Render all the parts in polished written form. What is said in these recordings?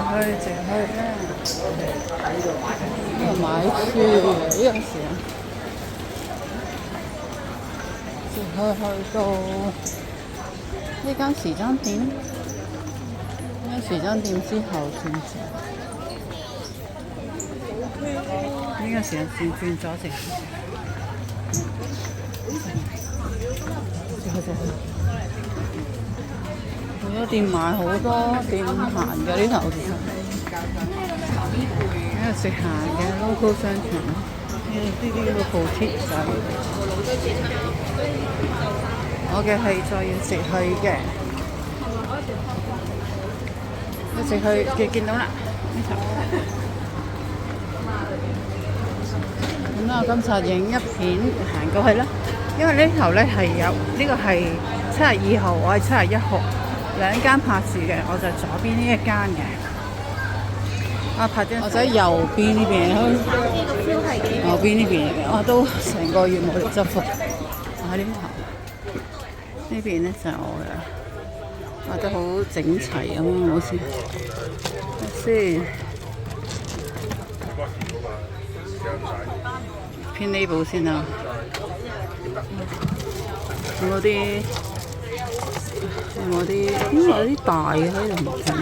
直去啦。呢度買書嘅呢個時候，直去到呢間時裝店，呢間時裝店之後轉左，呢個時候轉左直去。好多店買好多店行嘅呢頭其實，呢個直行嘅 local 商場，呢啲咁嘅鋪貼就係我嘅係再要直去嘅，一直去嘅見到啦呢頭。咁啦，我今次影一片行過去啦，因為呢頭咧係有呢個係72號，我係71號。兩間拍住嘅，我就左邊呢一間嘅。拍張我喺右邊呢邊，右邊呢邊嘅，我都成個月冇嚟執服。我喺呢頭，呢邊咧就係我嘅，畫得好整齊咁樣，好似先偏呢部先啊，嗰啲。有啲大嘅喺度唔見晒。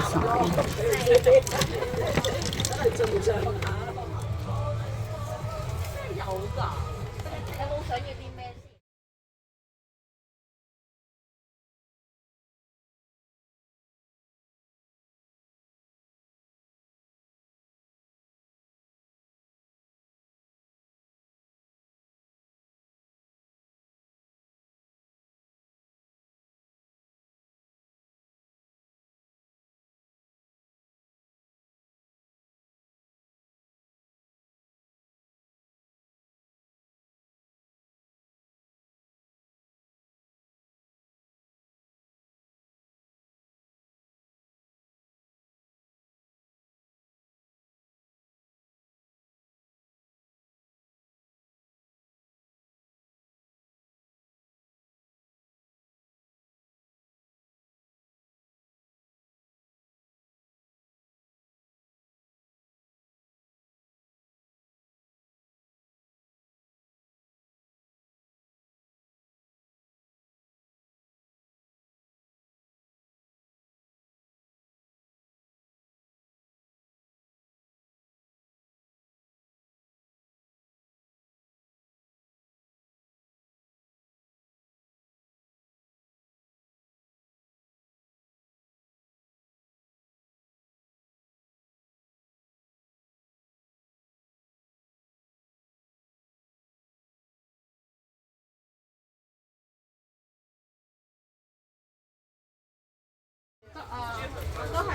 都係。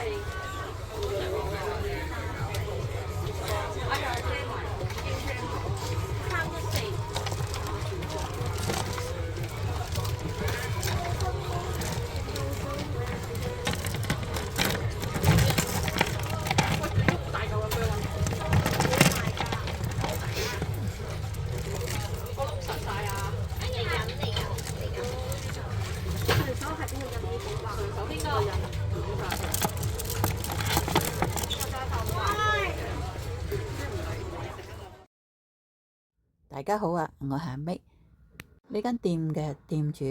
大家好啊，我係阿 May，呢間店嘅店主。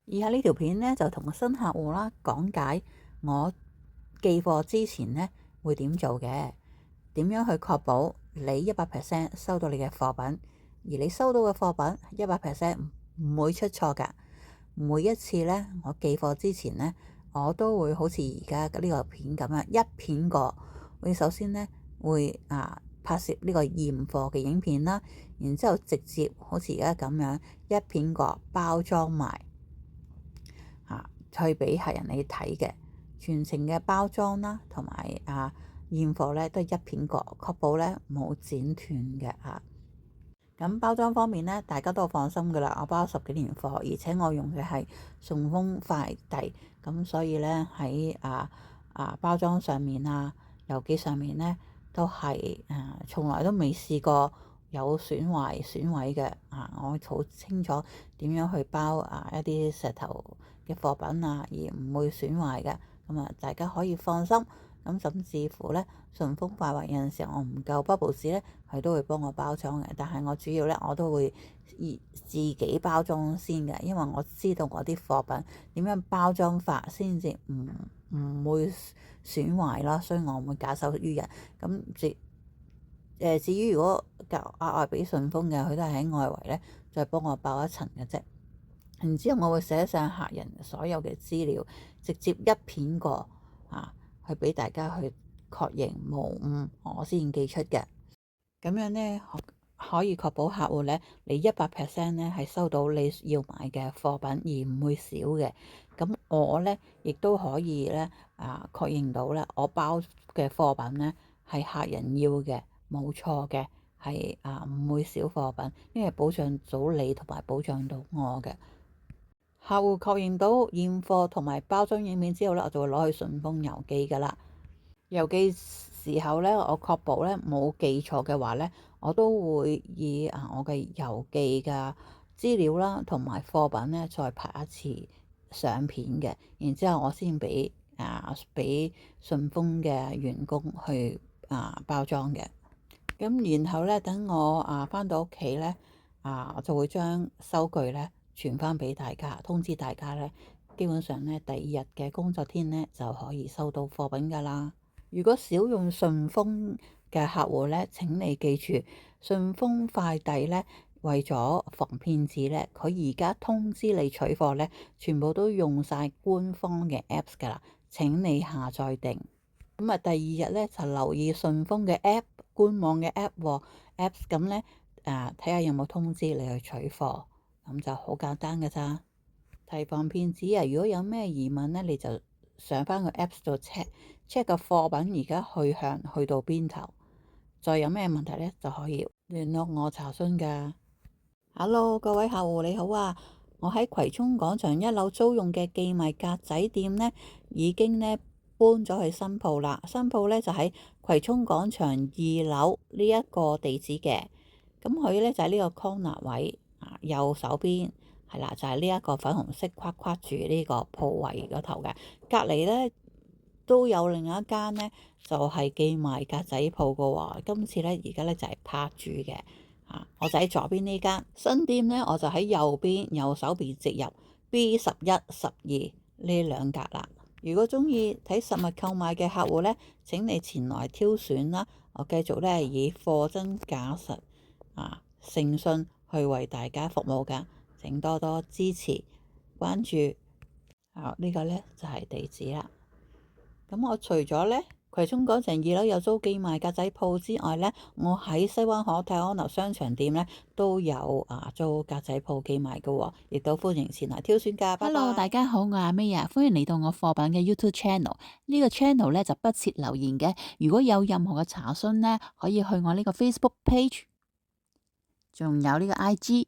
以下呢條片呢，就同新客戶啦講解我寄貨之前呢會點做嘅，點樣去確保你100% 收到你嘅貨品，而你收到嘅貨品100% 唔會出錯㗎。每一次呢，我寄貨之前呢，我都會好似而家呢個片咁樣一片過。我首先呢會拍攝呢個驗貨嘅影片啦，然之後直接好似而家咁樣一片過包裝埋去俾客人你睇嘅，全程嘅包裝啦，同埋驗貨咧都係一片過，確保咧冇剪斷嘅咁包裝方面咧，大家都放心噶啦，我包10幾年貨，而且我用嘅係順豐快遞，咁所以咧喺包裝上面郵寄上面咧都係從來都未試過有損壞損毀嘅我好清楚點樣去包一啲石頭嘅貨品而唔會損壞嘅，咁大家可以放心。咁甚至乎咧，順豐快運有陣時我唔夠 bubbles 咧，佢都會幫我包裝嘅。但係我主要咧，我都會自己包裝先嘅，因為我知道我啲貨品點樣包裝法先至唔會損壞啦，所以我唔會假手於人。咁至於如果額外俾順豐嘅，佢都係喺外圍咧再幫我包一層嘅啫。然之後我會寫上客人所有嘅資料，直接一片過去俾大家去確認無誤，我先寄出嘅。咁樣咧可以確保客戶咧，你100%咧係收到你要買嘅貨品，而唔會少嘅。咁我咧亦都可以咧確認到咧，我包嘅貨品咧係客人要嘅，冇錯嘅，係唔會少貨品，因為保障到你同埋保障到我嘅。客戶確認到驗貨同埋包裝影片之後咧，我就會攞去順豐郵寄噶啦。郵寄時候咧，我確保咧冇記錯嘅話咧，我都會以我嘅郵寄嘅資料啦，同埋貨品咧再拍一次相片嘅，然之後我先俾順豐嘅員工去包裝嘅。咁然後咧，等我返到屋企咧，我就會將收據咧傳翻俾大家，通知大家咧，基本上咧第2日嘅工作天咧就可以收到貨品噶啦。如果少用順豐嘅客戶咧，請你記住，順豐快遞咧為咗防騙子咧，佢而家通知你取貨咧，全部都用晒官方嘅 Apps 噶啦，請你下載定。咁第2日咧就留意順豐嘅 App， 官網嘅 Apps 咁咧睇下有冇通知你去取貨，咁就好簡單噶咋。提防騙子如果有咩疑問咧，你就上翻個 Apps 度 check 個貨品而家去向去到邊頭，再有咩問題咧就可以聯絡我查詢噶。Hello， 各位客戶你好啊！我喺葵涌廣場1樓租用嘅記米格仔店咧，已經咧搬咗去新鋪啦。新鋪咧就喺葵涌廣場2樓呢一個地址嘅。咁佢咧就喺呢個 corner 位右手邊係啦，就係呢一個粉紅色框住呢個鋪位嗰頭嘅。隔離咧都有另一間咧，就係記米格仔鋪噶喎。今次咧而家咧就係拍住嘅。我就喺左邊呢間新店咧，我就喺右手邊直入 B11、12呢2格啦。如果中意睇實物購買嘅客戶咧，請你前來挑選啦。我繼續咧以貨真價實誠信去為大家服務噶，請多多支持關注。呢個咧就係地址啦。咁我除咗咧葵涌廣場2樓有租記米格仔鋪之外咧，我喺西灣河泰安樓商場店咧都有租格仔鋪記米噶，亦都歡迎前來挑選噶。Hello， 大家好，我係阿 May 啊，歡迎嚟到我貨品嘅 YouTube channel。呢個 channel 咧就不設留言嘅，如果有任何嘅查詢咧，可以去我呢個 Facebook page， 仲有呢個 IG。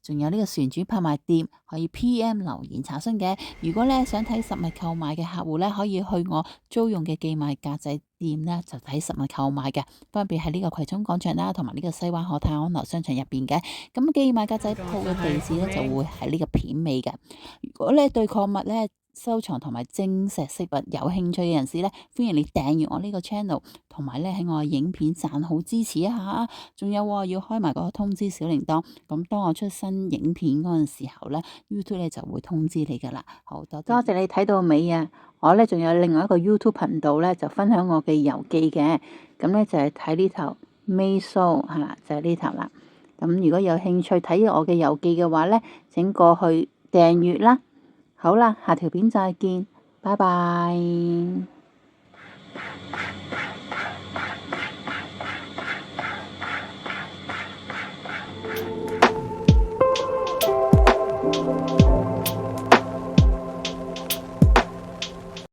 仲有呢個旋轉拍賣店可以 PM 留言查詢嘅。如果咧想睇實物購買嘅客戶咧，可以去我租用嘅記米格仔店咧，就睇實物購買嘅。分別喺呢個葵涌廣場啦，同埋呢個西灣河泰安樓商場入邊嘅。咁記米格仔鋪嘅地址咧就會喺呢個片尾嘅。如果咧對礦物咧收藏同埋晶石飾物有興趣嘅人士咧，歡迎你訂閱我呢個 channel， 同埋咧喺我嘅影片讚好支持一下。仲有要開埋個通知小鈴鐺，咁當我出新影片嗰陣時候咧 YouTube 咧就會通知你噶啦。好多謝你睇到尾啊！我咧仲有另外一個 YouTube 頻道咧，就分享我嘅遊記嘅，咁咧就係睇呢頭 May Show 係啦，就係呢頭啦。咁如果有興趣睇我嘅遊記嘅話咧，請過去訂閱啦。好啦，下條片再見，拜拜。